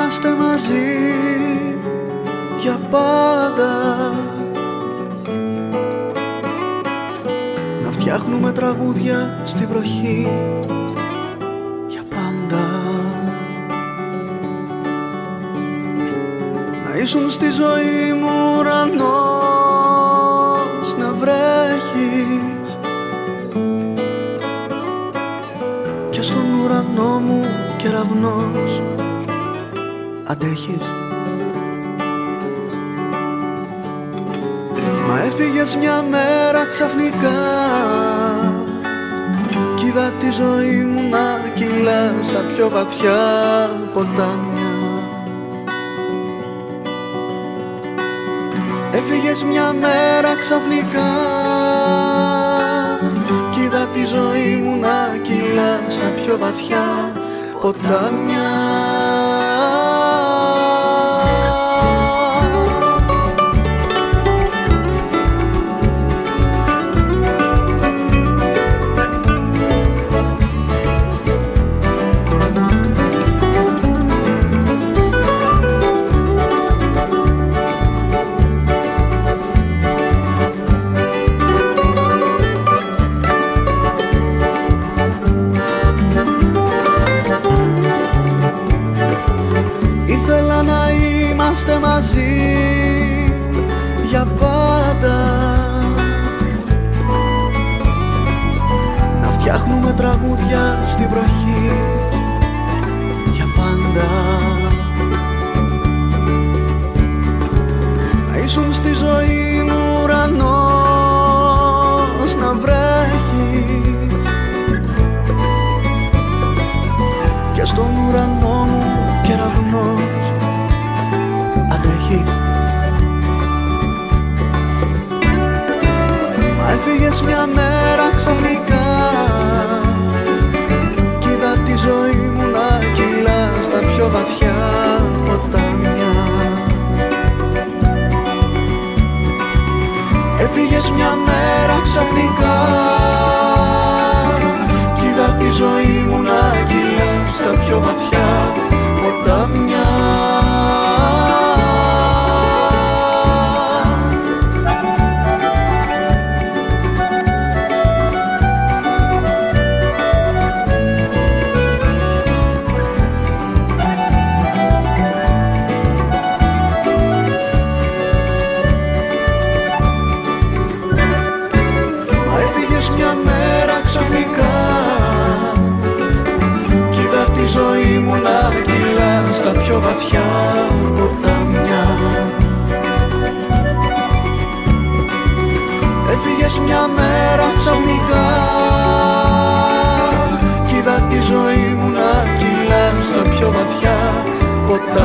είμαστε μαζί για πάντα, να φτιάχνουμε τραγούδια στη βροχή για πάντα, να ήσουν στη ζωή μου ουρανός, να βρέχεις και στον ουρανό μου κεραυνός αντέχεις. Μα έφυγες μια μέρα ξαφνικά κι είδα τη ζωή μου να κυλά στα πιο βαθιά ποτάμια. Έφυγες μια μέρα ξαφνικά κι είδα τη ζωή μου να κυλά στα πιο βαθιά ποτάμια. Ήθελα να είμαστε μαζί για πάντα, να φτιάχνουμε τραγούδια στη βροχή για πάντα, να ήσουν στη ζωή μου ουρανός, να βρέχεις και στον ουρανό μου κεραυνός αντέχεις. Μα έφυγες μια μέρα ξαφνικά κι είδα τη ζωή μου να κυλά στα πιο βαθιά ποτάμια. Έφυγες μια μέρα ξαφνικά κι είδα τη ζωή μου να κυλά στα πιο βαθιά ποτάμια. Μα έφυγες μια μέρα ξαφνικά κι είδα τη ζωή μου να κυλά στα πιο βαθιά ποτάμια. Έφυγες μια μέρα ξαφνικά κι είδα τη ζωή μου να κυλά στα πιο βαθιά ποτάμια.